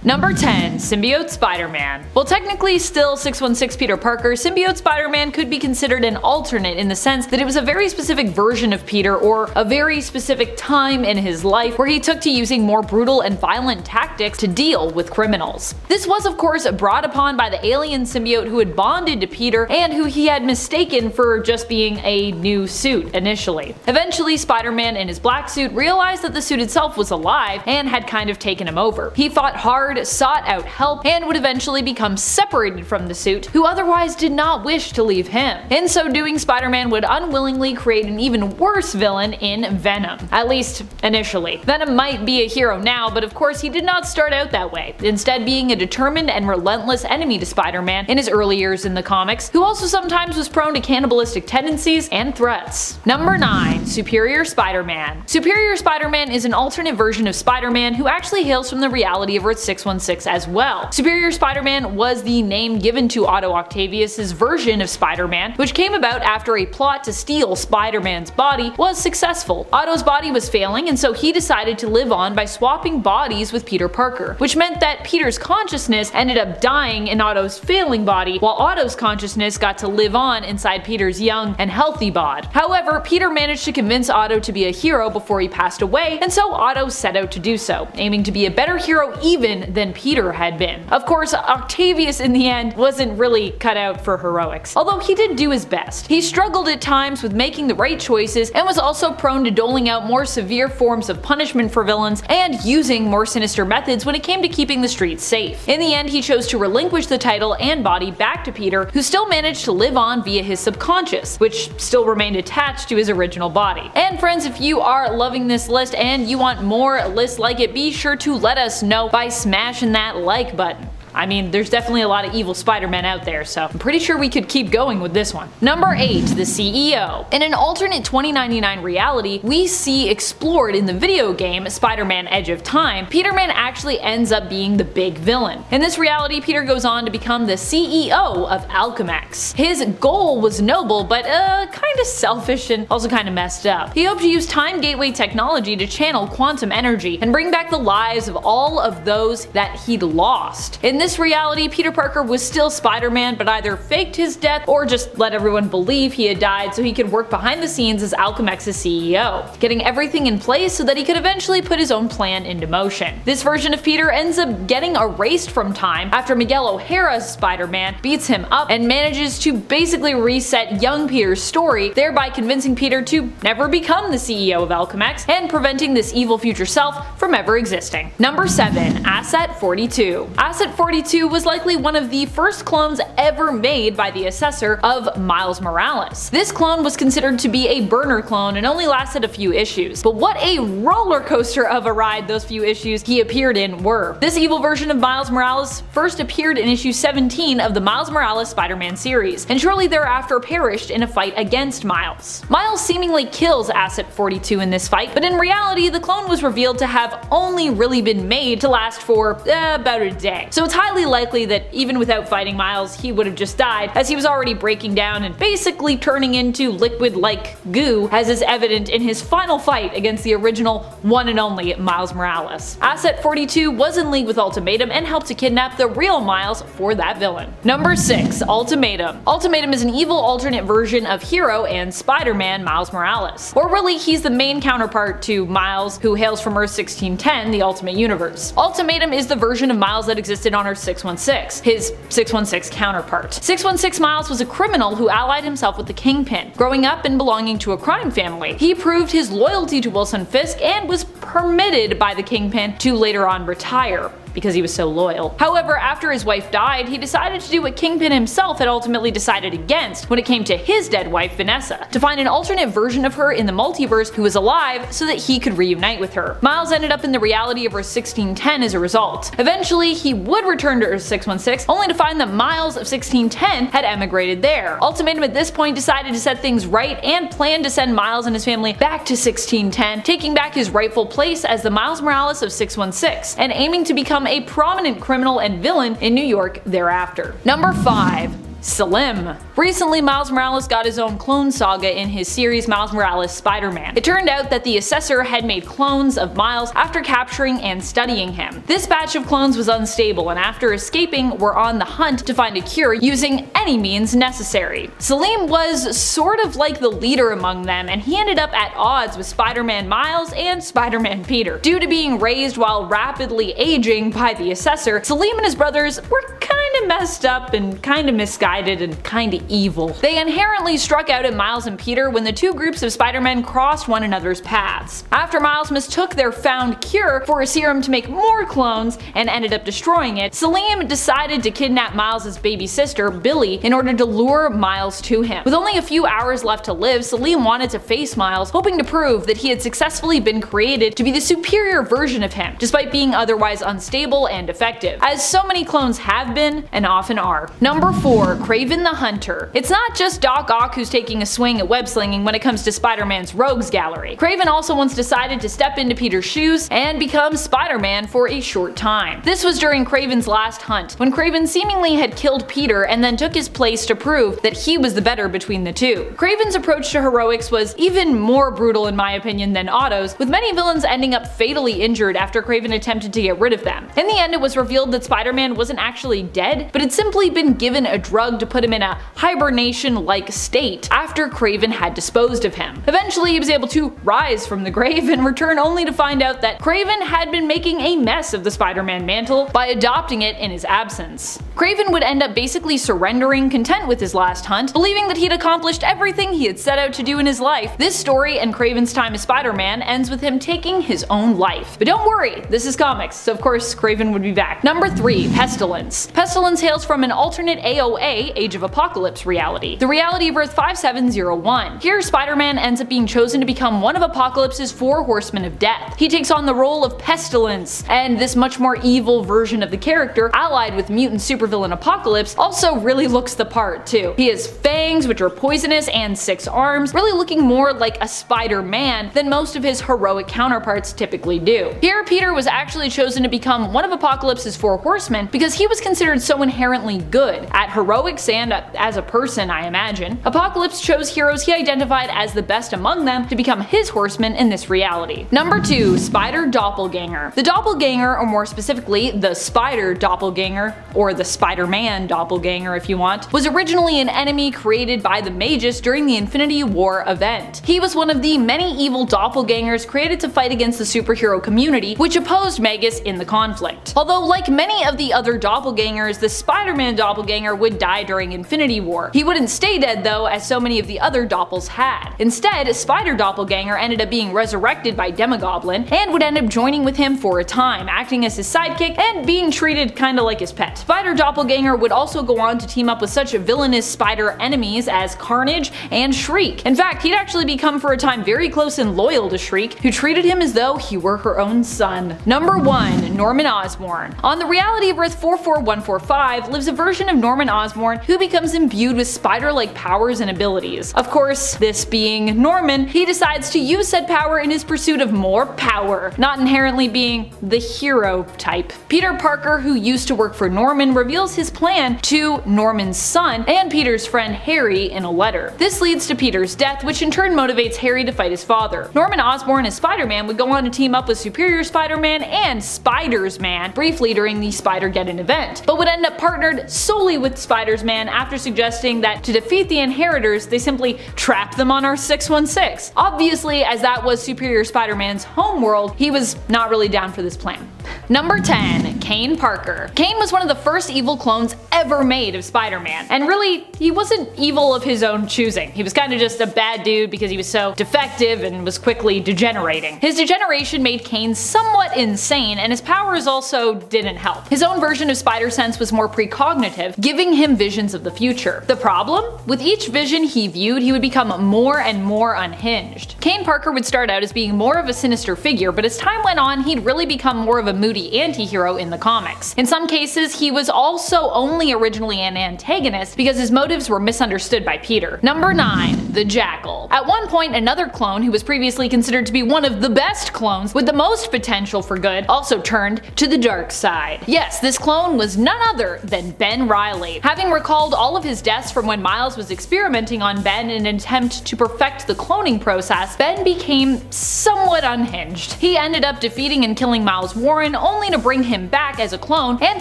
Number 10. Symbiote Spider-Man. While technically still 616 Peter Parker, Symbiote Spider-Man could be considered an alternate in the sense that it was a very specific version of Peter, or a very specific time in his life where he took to using more brutal and violent tactics to deal with criminals. This was of course brought upon by the alien symbiote who had bonded to Peter and who he had mistaken for just being a new suit initially. Eventually, Spider-Man in his black suit realized that the suit itself was alive and had kind of taken him over. He fought hard, sought out help, and would eventually become separated from the suit, who otherwise did not wish to leave him. In so doing, Spider-Man would unwillingly create an even worse villain in Venom. At least initially. Venom might be a hero now, but of course he did not start out that way, instead being a determined and relentless enemy to Spider-Man in his early years in the comics, who also sometimes was prone to cannibalistic tendencies and threats. Number 9. Superior Spider-Man. Superior Spider-Man is an alternate version of Spider-Man who actually hails from the reality of Earth 616 as well. Superior Spider-Man was the name given to Otto Octavius' version of Spider-Man, which came about after a plot to steal Spider-Man's body was successful. Otto's body was failing, and so he decided to live on by swapping bodies with Peter Parker, which meant that Peter's consciousness ended up dying in Otto's failing body, while Otto's consciousness got to live on inside Peter's young and healthy bod. However, Peter managed to convince Otto to be a hero before he passed away, and so Otto set out to do so, aiming to be a better hero even than Peter had been. Of course, Octavius in the end wasn't really cut out for heroics, although he did do his best. He struggled at times with making the right choices and was also prone to doling out more severe forms of punishment for villains and using more sinister methods when it came to keeping the streets safe. In the end, he chose to relinquish the title and body back to Peter, who still managed to live on via his subconscious, which still remained attached to his original body. And friends, if you are loving this list and you want more lists like it, be sure to let us know by smashing that like button. I mean, there's definitely a lot of evil Spider-Men out there, so I'm pretty sure we could keep going with this one. Number 8. The CEO. In an alternate 2099 reality we see explored in the video game Spider-Man Edge of Time, Peterman actually ends up being the big villain. In this reality, Peter goes on to become the CEO of Alchemax. His goal was noble, but kinda selfish and also kinda messed up. He hoped to use time gateway technology to channel quantum energy and bring back the lives of all of those that he'd lost. In this reality, Peter Parker was still Spider-Man, but either faked his death or just let everyone believe he had died so he could work behind the scenes as Alchemax's CEO, getting everything in place so that he could eventually put his own plan into motion. This version of Peter ends up getting erased from time after Miguel O'Hara's Spider-Man beats him up and manages to basically reset young Peter's story, thereby convincing Peter to never become the CEO of Alchemax and preventing this evil future self from ever existing. Number 7. Asset 42. Asset 42 was likely one of the first clones ever made by the Assessor of Miles Morales. This clone was considered to be a burner clone and only lasted a few issues, but what a roller coaster of a ride those few issues he appeared in were. This evil version of Miles Morales first appeared in issue 17 of the Miles Morales Spider-Man series, and shortly thereafter perished in a fight against Miles. Miles seemingly kills Asset 42 in this fight, but in reality the clone was revealed to have only really been made to last for about a day. So it's highly likely that even without fighting Miles, he would have just died, as he was already breaking down and basically turning into liquid-like goo, as is evident in his final fight against the original one and only Miles Morales. Asset 42 was in league with Ultimatum and helped to kidnap the real Miles for that villain. Number 6. Ultimatum. Ultimatum is an evil alternate version of hero and Spider-Man Miles Morales. Or really, he's the main counterpart to Miles, who hails from Earth 1610, the Ultimate Universe. Ultimatum is the version of Miles that existed on Earth 616, his 616 counterpart. 616 Miles was a criminal who allied himself with the Kingpin. Growing up and belonging to a crime family, he proved his loyalty to Wilson Fisk and was permitted by the Kingpin to later on retire, because he was so loyal. However, after his wife died, he decided to do what Kingpin himself had ultimately decided against when it came to his dead wife Vanessa, to find an alternate version of her in the multiverse who was alive so that he could reunite with her. Miles ended up in the reality of Earth 1610 as a result. Eventually, he would return to Earth 616, only to find that Miles of 1610 had emigrated there. Ultimatum at this point decided to set things right and planned to send Miles and his family back to 1610, taking back his rightful place as the Miles Morales of 616, and aiming to become a prominent criminal and villain in New York thereafter. Number 5. Salim. Recently, Miles Morales got his own clone saga in his series Miles Morales Spider-Man. It turned out that the Assessor had made clones of Miles after capturing and studying him. This batch of clones was unstable, and after escaping were on the hunt to find a cure using any means necessary. Salim was sort of like the leader among them, and he ended up at odds with Spider-Man Miles and Spider-Man Peter. Due to being raised while rapidly aging by the Assessor, Salim and his brothers were kinda messed up and kinda misguided and kinda evil. They inherently struck out at Miles and Peter when the two groups of Spider-Men crossed one another's paths. After Miles mistook their found cure for a serum to make more clones and ended up destroying it, Salim decided to kidnap Miles' baby sister, Billy, in order to lure Miles to him. With only a few hours left to live, Salim wanted to face Miles, hoping to prove that he had successfully been created to be the superior version of him, despite being otherwise unstable and defective, as so many clones have been and often are. Number 4. KRAVEN the Hunter. It's not just Doc Ock who's taking a swing at web-slinging when it comes to Spider-Man's rogues gallery. KRAVEN also once decided to step into Peter's shoes and become Spider-Man for a short time. This was during KRAVEN's last hunt, when KRAVEN seemingly had killed Peter and then took his place to prove that he was the better between the two. KRAVEN's approach to heroics was even more brutal in my opinion than Otto's, with many villains ending up fatally injured after KRAVEN attempted to get rid of them. In the end, it was revealed that Spider-Man wasn't actually dead, but had simply been given a drug to put him in a hibernation-like state after KRAVEN had disposed of him. Eventually, he was able to rise from the grave and return only to find out that KRAVEN had been making a mess of the Spider-Man mantle by adopting it in his absence. KRAVEN would end up basically surrendering, content with his last hunt, believing that he'd accomplished everything he had set out to do in his life. This story and KRAVEN's time as Spider-Man ends with him taking his own life. But don't worry, this is comics, so of course KRAVEN would be back. Number 3. Pestilence. Pestilence hails from an alternate AOA, Age of Apocalypse reality, the reality of Earth 5701. Here, Spider-Man ends up being chosen to become one of Apocalypse's 4 horsemen of death. He takes on the role of Pestilence, and this much more evil version of the character, allied with mutant supervillain Apocalypse, also really looks the part too. He has fangs which are poisonous and 6 arms, really looking more like a Spider-Man than most of his heroic counterparts typically do. Here, Peter was actually chosen to become one of Apocalypse's 4 horsemen because he was considered so inherently good at heroics and as a person, I imagine. Apocalypse chose heroes he identified as the best among them to become his horsemen in this reality. Number 2. Spider Doppelganger. The Doppelganger, or more specifically, the Spider Doppelganger, or the Spider-Man Doppelganger if you want, was originally an enemy created by the Magus during the Infinity War event. He was one of the many evil doppelgangers created to fight against the superhero community, which opposed Magus in the conflict. Although, like many of the other doppelgangers, the Spider-Man Doppelganger would die during Infinity War. He wouldn't stay dead though, as so many of the other doppels had. Instead, Spider Doppelganger ended up being resurrected by Demogoblin and would end up joining with him for a time, acting as his sidekick and being treated kinda like his pet. Spider Doppelganger would also go on to team up with such villainous spider enemies as Carnage and Shriek. In fact, he'd actually become for a time very close and loyal to Shriek, who treated him as though he were her own son. Number 1. Norman Osborn. On the reality of Earth 44145 lives a version of Norman Osborn who becomes imbued with spider-like powers and abilities. Of course, this being Norman, he decides to use said power in his pursuit of more power, not inherently being the hero type. Peter Parker, who used to work for Norman, reveals his plan to Norman's son and Peter's friend Harry in a letter. This leads to Peter's death, which in turn motivates Harry to fight his father. Norman Osborn as Spider-Man would go on to team up with Superior Spider-Man and Spiders-Man briefly during the Spider-Geddon event, but would end up partnered solely with Spiders-Man after suggesting that to defeat the Inheritors, they simply trap them on Earth 616. Obviously, as that was Superior Spider-Man's homeworld, he was not really down for this plan. Number 10. Kane Parker. Kane was one of the first evil clones ever made of Spider-Man, and really, he wasn't evil of his own choosing. He was kinda just a bad dude because he was so defective and was quickly degenerating. His degeneration made Kane somewhat insane, and his powers also didn't help. His own version of Spider-Sense was more precognitive, giving him visions of the future. The problem? With each vision he viewed, he would become more and more unhinged. Kane Parker would start out as being more of a sinister figure, but as time went on, he'd really become more of a moody anti-hero in the comics. In some cases, he was also only originally an antagonist because his motives were misunderstood by Peter. Number 9. the JACKAL. At one point, another clone who was previously considered to be one of the best clones with the most potential for good also turned to the dark side. Yes, this clone was none other than Ben Reilly. Having recalled all of his deaths from when Miles was experimenting on Ben in an attempt to perfect the cloning process, Ben became somewhat unhinged. He ended up defeating and killing Miles Warren only to bring him back as a clone and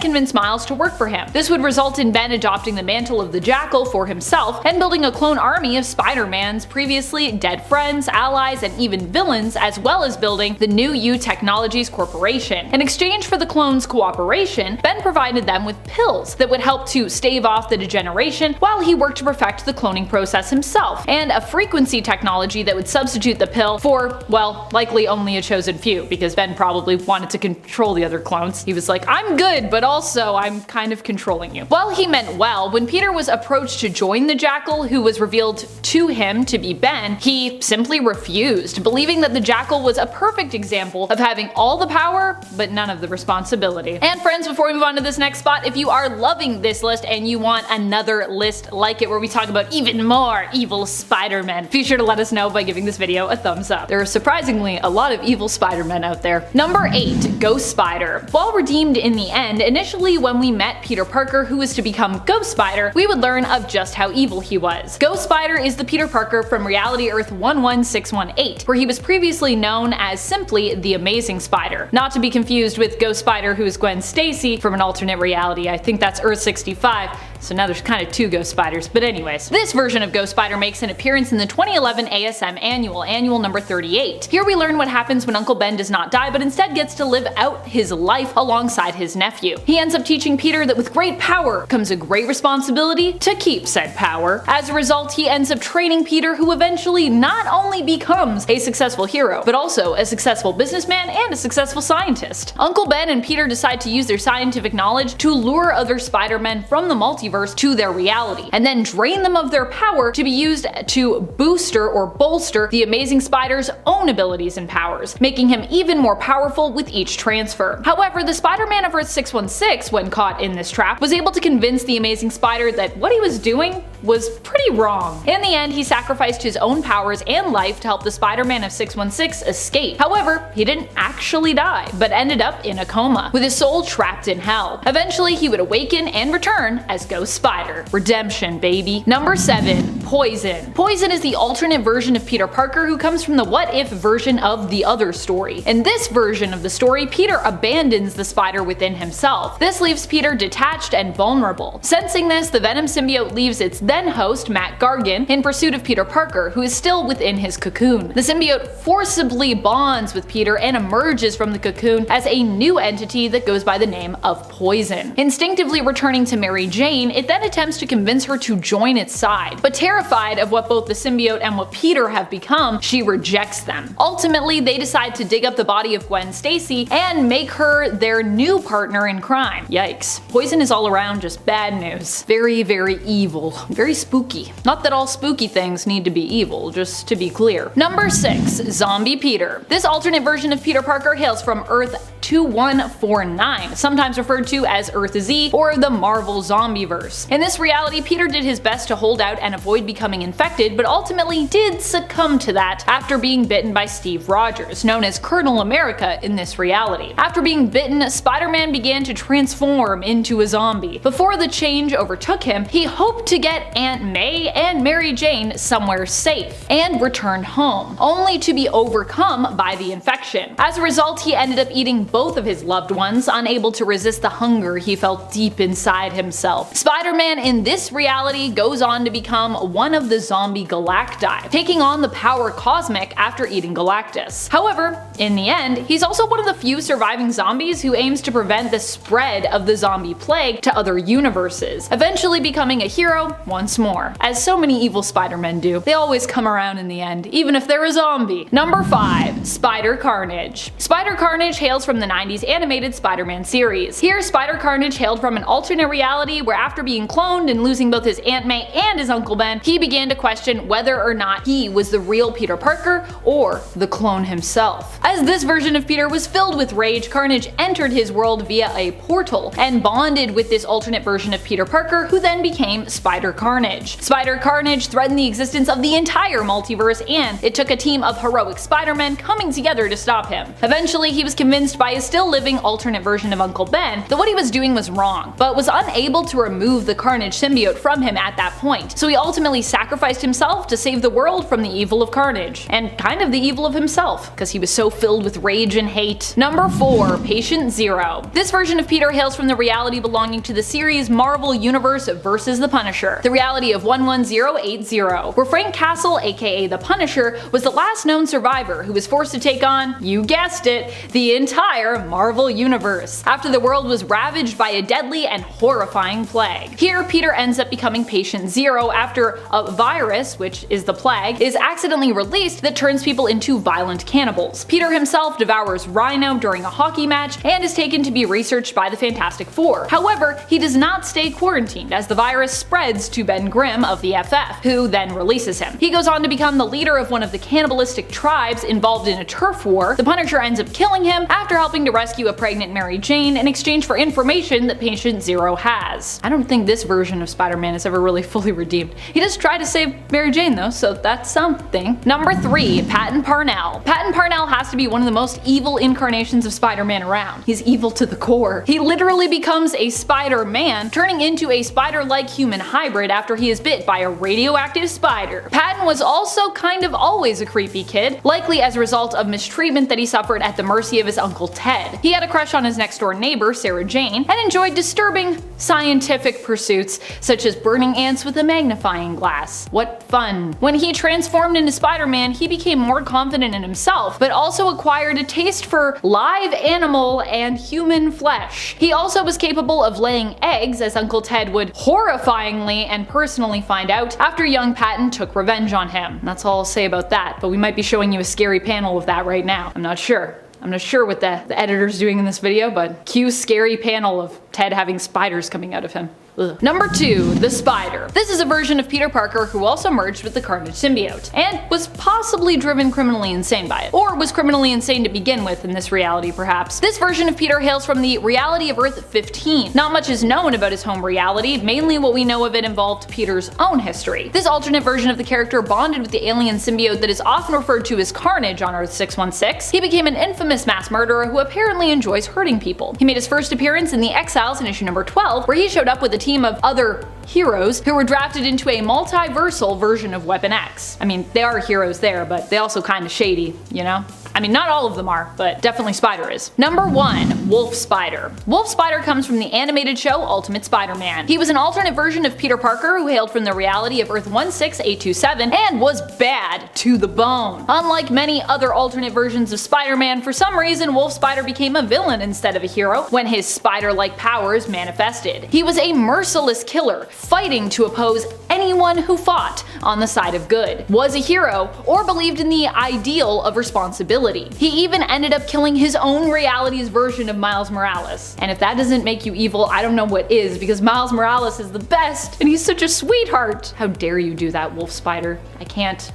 convince Miles to work for him. This would result in Ben adopting the mantle of the JACKAL for himself and building a clone army of Spider-Man's previously dead friends, allies, and even villains, as well as building the New U Technologies Corporation. In exchange for the clones' cooperation, Ben provided them with pills that would help to stave off the degeneration while he worked to perfect the cloning process himself, and a frequency technology that would substitute the pill for, well, likely only a chosen few, because Ben probably wanted to control the other clones. He was like, I'm good, but also I'm kind of controlling you. While he meant well, when Peter was approached to join the JACKAL, who was revealed to him to be Ben, he simply refused, believing that the JACKAL was a perfect example of having all the power but none of the responsibility. And friends, before we move on to this next spot, if you are loving this list and you want another list like it where we talk about even more evil Spider-Men, be sure to let us know by giving this video a thumbs up. There are surprisingly a lot of evil Spider-Men out there. Number 8. Ghost Spider. While redeemed in the end, initially when we met Peter Parker, who was to become Ghost Spider, we would learn of just how evil he was. Ghost Spider is the Peter Parker from Reality Earth 11618, where he was previously known as simply the Amazing Spider. Not to be confused with Ghost Spider, who is Gwen Stacy from an alternate reality. I think that's Earth 65. So now there's kind of two Ghost Spiders, but anyways. This version of Ghost Spider makes an appearance in the 2011 ASM Annual number 38. Here we learn what happens when Uncle Ben does not die, but instead gets to live out his life alongside his nephew. He ends up teaching Peter that with great power comes a great responsibility to keep said power. As a result, he ends up training Peter, who eventually not only becomes a successful hero, but also a successful businessman and a successful scientist. Uncle Ben and Peter decide to use their scientific knowledge to lure other Spider-Men from the multiverse to their reality, and then drain them of their power to be used to booster or bolster the Amazing Spider's own abilities and powers, making him even more powerful with each transfer. However, the Spider-Man of Earth 616, when caught in this trap, was able to convince the Amazing Spider that what he was doing was pretty wrong. In the end, he sacrificed his own powers and life to help the Spider-Man of 616 escape. However, he didn't actually die, but ended up in a coma, with his soul trapped in hell. Eventually, he would awaken and return as Ghost Spider. Redemption, baby. Number 7. Poison. Poison is the alternate version of Peter Parker who comes from the What If version of the other story. In this version of the story, Peter abandons the spider within himself. This leaves Peter detached and vulnerable. Sensing this, the Venom symbiote leaves its then host, Matt Gargan, in pursuit of Peter Parker, who is still within his cocoon. The symbiote forcibly bonds with Peter and emerges from the cocoon as a new entity that goes by the name of Poison. Instinctively returning to Mary Jane, it then attempts to convince her to join its side, but terrified of what both the symbiote and what Peter have become, she rejects them. Ultimately, they decide to dig up the body of Gwen Stacy and make her their new partner in crime. Yikes. Poison is all around just bad news. Very, very evil. Very spooky. Not that all spooky things need to be evil, just to be clear. Number 6. Zombie Peter. This alternate version of Peter Parker hails from Earth 2149, sometimes referred to as Earth Z or the Marvel Zombieverse. In this reality, Peter did his best to hold out and avoid becoming infected, but ultimately did succumb to that after being bitten by Steve Rogers, known as Colonel America in this reality. After being bitten, Spider-Man began to transform into a zombie. Before the change overtook him, he hoped to get Aunt May and Mary Jane somewhere safe and returned home, only to be overcome by the infection. As a result, he ended up eating both of his loved ones, unable to resist the hunger he felt deep inside himself. Spider-Man in this reality goes on to become one of the zombie Galacti, taking on the power cosmic after eating Galactus. However, in the end, he's also one of the few surviving zombies who aims to prevent the spread of the zombie plague to other universes, eventually becoming a hero once more. As so many evil Spider-Men do, they always come around in the end, even if they're a zombie. Number 5. Spider Carnage. Spider Carnage hails from the the 90s animated Spider-Man series. Here, Spider-Carnage hailed from an alternate reality where after being cloned and losing both his Aunt May and his Uncle Ben, he began to question whether or not he was the real Peter Parker or the clone himself. As this version of Peter was filled with rage, Carnage entered his world via a portal and bonded with this alternate version of Peter Parker, who then became Spider-Carnage. Spider-Carnage threatened the existence of the entire multiverse, and it took a team of heroic Spider-Men coming together to stop him. Eventually, he was convinced by his still living alternate version of Uncle Ben that what he was doing was wrong, but was unable to remove the Carnage symbiote from him at that point, so he ultimately sacrificed himself to save the world from the evil of Carnage, and kind of the evil of himself, because he was so filled with rage and hate. Number 4. Patient Zero. This version of Peter hails from the reality belonging to the series Marvel Universe vs. the Punisher, the reality of 11080, where Frank Castle, aka the Punisher, was the last known survivor who was forced to take on, you guessed it, the entire Marvel Universe, after the world was ravaged by a deadly and horrifying plague. Here, Peter ends up becoming Patient Zero after a virus, which is the plague, is accidentally released that turns people into violent cannibals. Peter himself devours Rhino during a hockey match and is taken to be researched by the Fantastic Four. However, he does not stay quarantined as the virus spreads to Ben Grimm of the FF, who then releases him. He goes on to become the leader of one of the cannibalistic tribes involved in a turf war. The Punisher ends up killing him after helping to rescue a pregnant Mary Jane in exchange for information that Patient Zero has. I don't think this version of Spider-Man is ever really fully redeemed. He does try to save Mary Jane though, so that's something. Number 3. Patton Parnell. Patton Parnell has to be one of the most evil incarnations of Spider-Man around. He's evil to the core. He literally becomes a Spider-Man, turning into a spider-like human hybrid after he is bit by a radioactive spider. Patton was also kind of always a creepy kid, likely as a result of mistreatment that he suffered at the mercy of his Uncle Ted. He had a crush on his next door neighbor, Sarah Jane, and enjoyed disturbing scientific pursuits such as burning ants with a magnifying glass. What fun. When he transformed into Spider-Man, he became more confident in himself, but also acquired a taste for live animal and human flesh. He also was capable of laying eggs, as Uncle Ted would horrifyingly and personally find out after young Patton took revenge on him. That's all I'll say about that, but we might be showing you a scary panel of that right now. I'm not sure. I'm not sure what the editor's doing in this video, but cue scary panel of Ted having spiders coming out of him. Ugh. Number 2. The Spider. This is a version of Peter Parker who also merged with the Carnage symbiote, and was possibly driven criminally insane by it. Or was criminally insane to begin with in this reality perhaps. This version of Peter hails from the reality of Earth 15. Not much is known about his home reality, mainly what we know of it involved Peter's own history. This alternate version of the character bonded with the alien symbiote that is often referred to as Carnage on Earth 616. He became an infamous mass murderer who apparently enjoys hurting people. He made his first appearance in the Exiles in issue number 12, where he showed up with a team of other heroes who were drafted into a multiversal version of Weapon X. I mean, they are heroes there, but they also kinda shady, you know? I mean, not all of them are, but definitely Spider is. Number 1. Wolf Spider. Wolf Spider comes from the animated show Ultimate Spider-Man. He was an alternate version of Peter Parker who hailed from the reality of Earth 16827 and was bad to the bone. Unlike many other alternate versions of Spider-Man, for some reason Wolf Spider became a villain instead of a hero when his spider-like powers manifested. He was a merciless killer, fighting to oppose anyone who fought on the side of good, was a hero, or believed in the ideal of responsibility. He even ended up killing his own reality's version of Miles Morales. And if that doesn't make you evil, I don't know what is, because Miles Morales is the best, and he's such a sweetheart. How dare you do that, Wolf Spider? I can't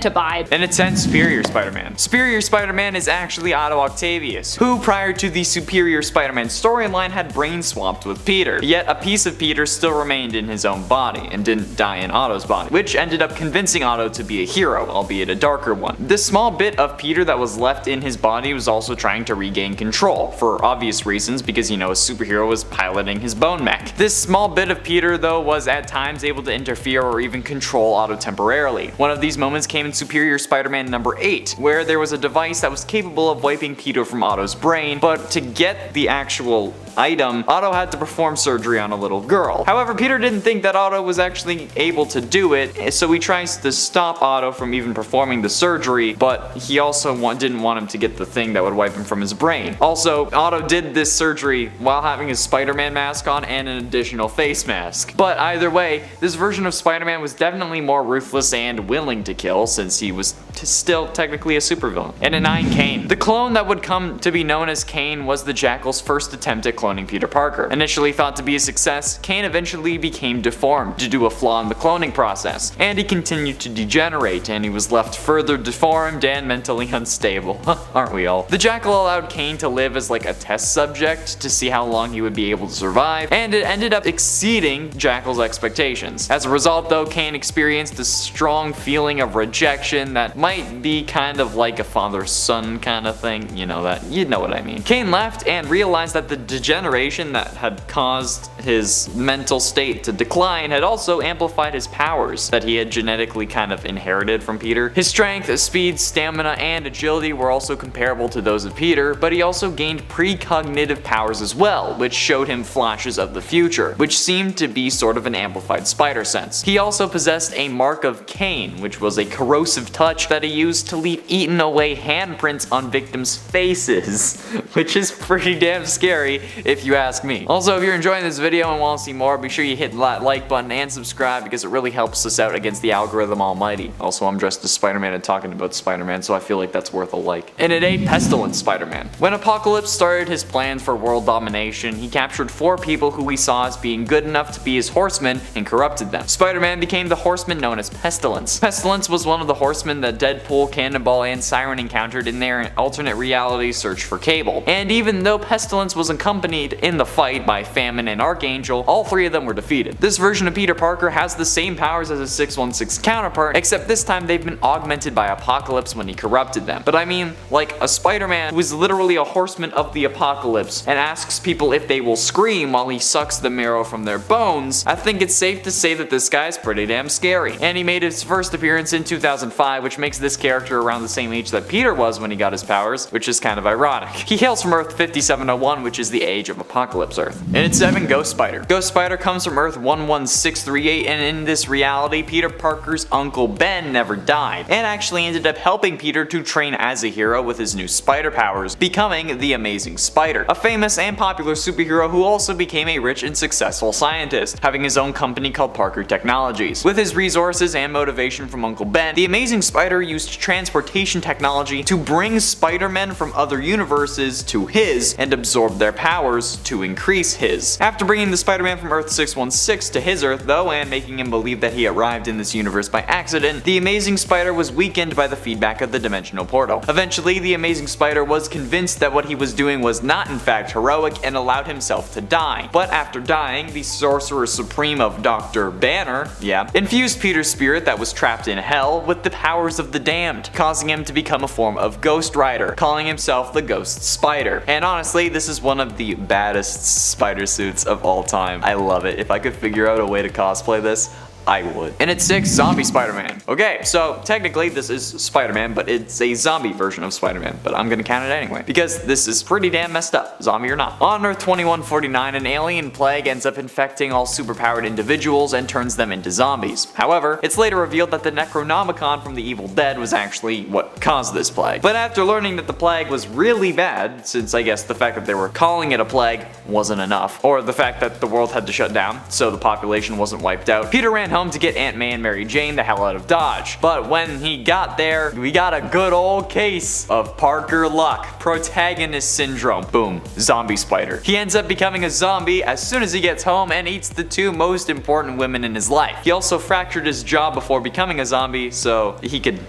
abide. And it sends Superior Spider-Man. Superior Spider-Man is actually Otto Octavius, who prior to the Superior Spider-Man storyline had brain swapped with Peter. Yet a piece of Peter still remained in his own body and didn't die in Otto's body, which ended up convincing Otto to be a hero, albeit a darker one. This small bit of Peter that was left in his body was also trying to regain control, for obvious reasons, because you know a superhero was piloting his bone mech. This small bit of Peter though was at times able to interfere or even control Otto temporarily. One of these moments came in Superior Spider-Man number 8, where there was a device that was capable of wiping Peter from Otto's brain, but to get the actual item, Otto had to perform surgery on a little girl. However, Peter didn't think that Otto was actually able to do it, so he tries to stop Otto from even performing the surgery, but he also didn't want him to get the thing that would wipe him from his brain. Also, Otto did this surgery while having his Spider-Man mask on and an additional face mask. But either way, this version of Spider-Man was definitely more ruthless and willing to kill, since he was still technically a supervillain. And at 9, Kane. The clone that would come to be known as Kane was the Jackal's first attempt at cloning Peter Parker. Initially thought to be a success, Kane eventually became deformed due to a flaw in the cloning process, and he continued to degenerate, and he was left further deformed and mentally unstable. Aren't we all? The Jackal allowed Kane to live as like a test subject to see how long he would be able to survive, and it ended up exceeding Jackal's expectations. As a result though, Kane experienced a strong feeling of rejection that might be kind of like a father-son kind of thing, you know what I mean. Kane left and realized that the degeneration that had caused his mental state to decline had also amplified his powers that he had genetically kind of inherited from Peter. His strength, speed, stamina, and agility were also comparable to those of Peter, but he also gained precognitive powers as well, which showed him flashes of the future, which seemed to be sort of an amplified spider sense. He also possessed a mark of Cain, which was a corrosive touch that he used to leave eaten away handprints on victims' faces, which is pretty damn scary if you ask me. Also, if you're enjoying this video and want to see more, be sure you hit that like button and subscribe because it really helps us out against the algorithm almighty. Also, I'm dressed as Spider-Man and talking about Spider-Man, so I feel like that's worth a like. And at 8, Pestilence Spider-Man. When Apocalypse started his plans for world domination, he captured 4 people who he saw as being good enough to be his horsemen and corrupted them. Spider-Man became the horseman known as Pestilence. Pestilence was one of the horsemen that Deadpool, Cannonball, and Siren encountered in their alternate reality search for Cable. And even though Pestilence was accompanied in the fight by Famine and Archangel, all 3 of them were defeated. This version of Peter Parker has the same powers as his 616 counterpart, except this time they've been augmented by Apocalypse when he corrupted them. But I mean, like a Spider-Man who is literally a horseman of the apocalypse and asks people if they will scream while he sucks the marrow from their bones, I think it's safe to say that this guy's pretty damn scary. And he made his first appearance in 2005, which makes this character around the same age that Peter was when he got his powers, which is kind of ironic. He hails from Earth 5701, which is the age of Apocalypse Earth. And at 7, Ghost Spider. Ghost Spider comes from Earth 11638, and in this reality, Peter Parker's Uncle Ben never died, and actually ended up helping Peter to train as a hero with his new spider powers, becoming the Amazing Spider, a famous and popular superhero who also became a rich and successful scientist, having his own company called Parker Technologies. With his resources and motivation from Uncle Ben, the Amazing Spider used transportation technology to bring Spider-Men from other universes to his and absorb their powers to increase his. After bringing the Spider-Man from Earth 616 to his Earth though, and making him believe that he arrived in this universe by accident, the Amazing Spider was weakened by the feedback of the dimensional portal. Eventually, the Amazing Spider was convinced that what he was doing was not in fact heroic and allowed himself to die. But after dying, the Sorcerer Supreme of Dr. Banner, infused Peter's spirit that was trapped in hell with the powers of the damned, causing him to become a form of Ghost Rider, calling himself the Ghost Spider. And honestly, this is one of the baddest spider suits of all time. I love it. If I could figure out a way to cosplay this, I would. And at 6, Zombie Spider-Man. Okay, so technically this is Spider-Man, but it's a zombie version of Spider-Man, but I'm gonna count it anyway, because this is pretty damn messed up, zombie or not. On Earth 2149, an alien plague ends up infecting all superpowered individuals and turns them into zombies. However, it's later revealed that the Necronomicon from the Evil Dead was actually what caused this plague. But after learning that the plague was really bad, since I guess the fact that they were calling it a plague wasn't enough, or the fact that the world had to shut down, so the population wasn't wiped out, Peter ran home to get Aunt May and Mary Jane the hell out of Dodge. But when he got there, we got a good old case of Parker Luck, protagonist syndrome. Boom, zombie spider. He ends up becoming a zombie as soon as he gets home and eats the 2 most important women in his life. He also fractured his jaw before becoming a zombie so he could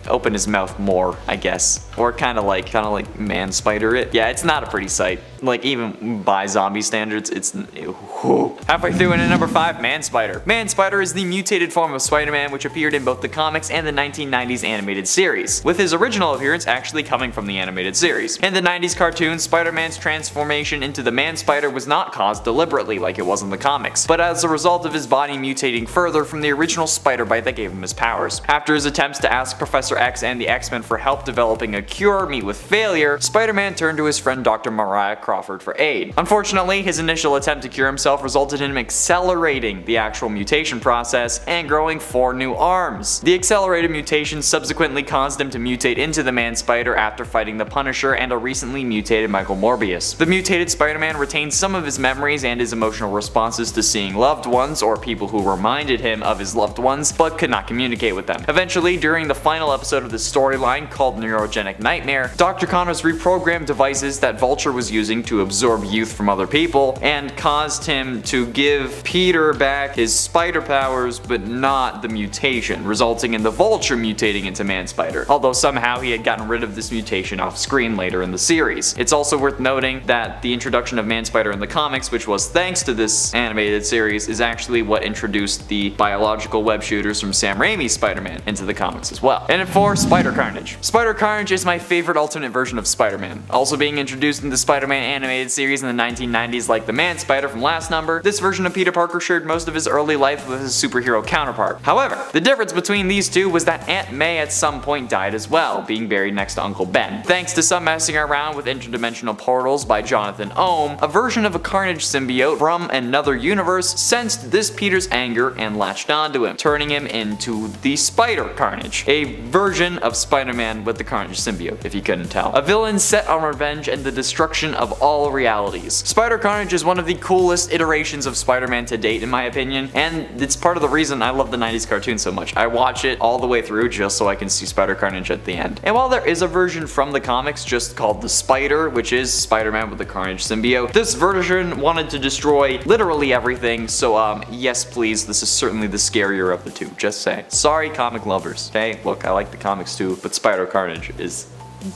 open his mouth more, I guess. Or kind of like man spider it. Yeah, it's not a pretty sight. Like, even by zombie standards, it's whew. Halfway through, and at number 5, Man Spider. Man Spider is the mutated form of Spider-Man which appeared in both the comics and the 1990s animated series, with his original appearance actually coming from the animated series. In the 90s cartoon, Spider-Man's transformation into the Man Spider was not caused deliberately like it was in the comics, but as a result of his body mutating further from the original spider bite that gave him his powers. After his attempts to ask Professor X and the X-Men for help developing a cure meet with failure, Spider-Man turned to his friend Dr. Mariah Crawford for aid. Unfortunately, his initial attempt to cure himself resulted in him accelerating the actual mutation process and growing 4 new arms. The accelerated mutation subsequently caused him to mutate into the Man-Spider after fighting the Punisher and a recently mutated Michael Morbius. The mutated Spider-Man retained some of his memories and his emotional responses to seeing loved ones or people who reminded him of his loved ones but could not communicate with them. Eventually, during the final episode of the storyline called Neurogenic Nightmare, Dr. Connors reprogrammed devices that Vulture was using to absorb youth from other people and caused him to give Peter back his spider powers but not the mutation, resulting in the Vulture mutating into Man-Spider, although somehow he had gotten rid of this mutation off screen later in the series. It's also worth noting that the introduction of Man-Spider in the comics, which was thanks to this animated series, is actually what introduced the biological web shooters from Sam Raimi's Spider-Man into the comics as well. And at 4, Spider Carnage. Spider Carnage is my favorite alternate version of Spider-Man. Also being introduced in the Spider-Man animated series in the 1990s like the Man-Spider from last number, this version of Peter Parker shared most of his early life with his superhero counterpart. However, the difference between these two was that Aunt May at some point died as well, being buried next to Uncle Ben. Thanks to some messing around with interdimensional portals by Jonathan Ohm, a version of a Carnage symbiote from another universe sensed this Peter's anger and latched onto him, turning him into the Spider Carnage, a version of Spider-Man with the Carnage symbiote, if you couldn't tell. A villain set on revenge and the destruction of all realities. Spider Carnage is one of the coolest iterations of Spider-Man to date in my opinion, and it's part of the reason I love the 90s cartoon so much. I watch it all the way through just so I can see Spider Carnage at the end. And while there is a version from the comics just called the Spider, which is Spider-Man with the Carnage symbiote, this version wanted to destroy literally everything, so yes please, this is certainly the scarier of the two, just saying. Sorry comic lovers, okay? Look, I like the comics too, but Spider Carnage is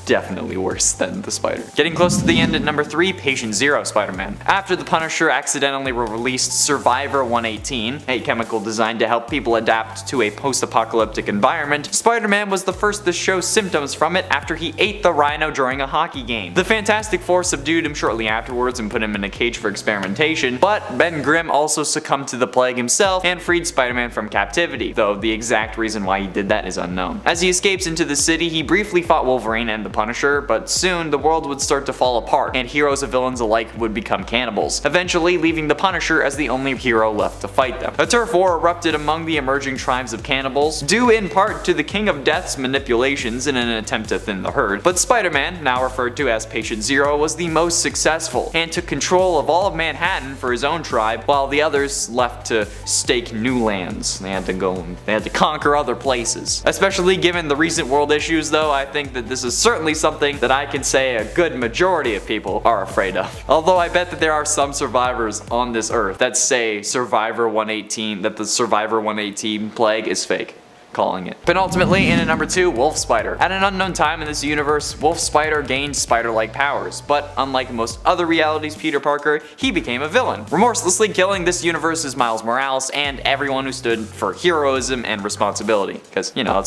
definitely worse than the Spider. Getting close to the end at number 3, Patient Zero Spider-Man. After the Punisher accidentally released Survivor 118, a chemical designed to help people adapt to a post-apocalyptic environment, Spider-Man was the first to show symptoms from it after he ate the rhino during a hockey game. The Fantastic Four subdued him shortly afterwards and put him in a cage for experimentation, but Ben Grimm also succumbed to the plague himself and freed Spider-Man from captivity, though the exact reason why he did that is unknown. As he escapes into the city, he briefly fought Wolverine and the Punisher, but soon the world would start to fall apart, and heroes and villains alike would become cannibals, eventually leaving the Punisher as the only hero left to fight them. A turf war erupted among the emerging tribes of cannibals, due in part to the King of Death's manipulations in an attempt to thin the herd, but Spider-Man, now referred to as Patient Zero, was the most successful, and took control of all of Manhattan for his own tribe, while the others left to stake new lands. They had to conquer other places. Especially given the recent world issues though, I think that this is certainly something that I can say a good majority of people are afraid of. Although I bet that there are some survivors on this earth that say Survivor 118, that the Survivor 118 plague is fake. Calling it. Penultimately, in at number 2, Wolf Spider. At an unknown time in this universe, Wolf Spider gained spider-like powers, but unlike most other realities Peter Parker, he became a villain, remorselessly killing this universe's Miles Morales and everyone who stood for heroism and responsibility. Because, you know,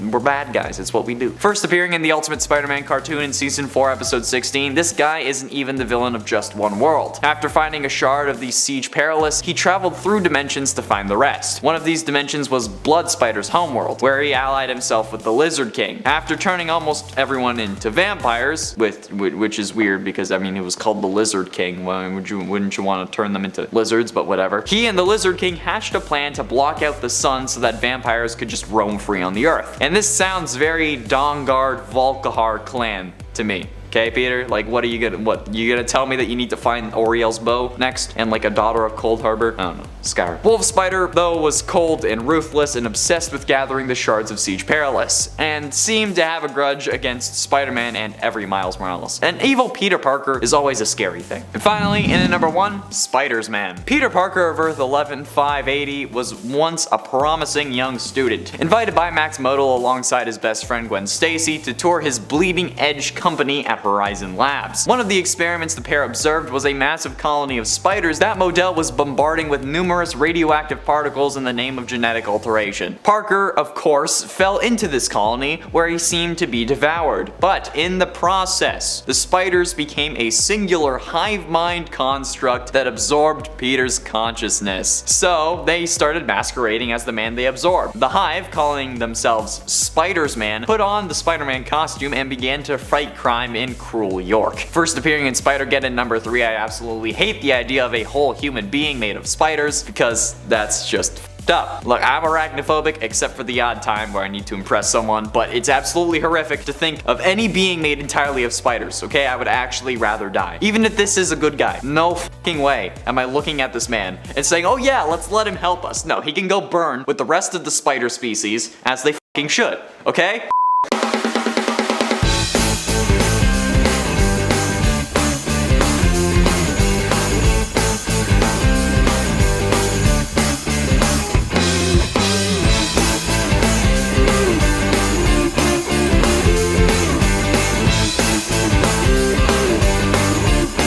we're bad guys, it's what we do. First appearing in the Ultimate Spider-Man cartoon in Season 4, Episode 16, this guy isn't even the villain of just one world. After finding a shard of the Siege Perilous, he traveled through dimensions to find the rest. One of these dimensions was Blood Spider's homeworld, where he allied himself with the Lizard King. After turning almost everyone into vampires, which is weird because I mean it was called the Lizard King, well, wouldn't you want to turn them into lizards, but whatever. He and the Lizard King hatched a plan to block out the sun so that vampires could just roam free on the earth. And this sounds very Dawnguard Volkihar clan to me. Okay, Peter? Like, what you gonna tell me that you need to find Oriel's bow next? And like a daughter of Cold Harbor? I don't know. Skyrim. Wolf Spider, though, was cold and ruthless and obsessed with gathering the shards of Siege Perilous, and seemed to have a grudge against Spider-Man and every Miles Morales. An evil Peter Parker is always a scary thing. And finally, in at number 1, Spider-Man. Peter Parker of Earth 11580 was once a promising young student, invited by Max Modal alongside his best friend Gwen Stacy to tour his Bleeding Edge company at Horizon Labs. One of the experiments the pair observed was a massive colony of spiders that Modell was bombarding with numerous radioactive particles in the name of genetic alteration. Parker, of course, fell into this colony where he seemed to be devoured, but in the process, the spiders became a singular hive mind construct that absorbed Peter's consciousness. So they started masquerading as the man they absorbed. The hive, calling themselves Spidersman, put on the Spider-Man costume and began to fight crime in Cruel York. First appearing in Spider-Geddon number 3, I absolutely hate the idea of a whole human being made of spiders, because that's just up. Look, I'm arachnophobic except for the odd time where I need to impress someone, but it's absolutely horrific to think of any being made entirely of spiders, okay? I would actually rather die. Even if this is a good guy. No fucking way am I looking at this man and saying, oh yeah, let's let him help us. No, he can go burn with the rest of the spider species as they fucking should, okay?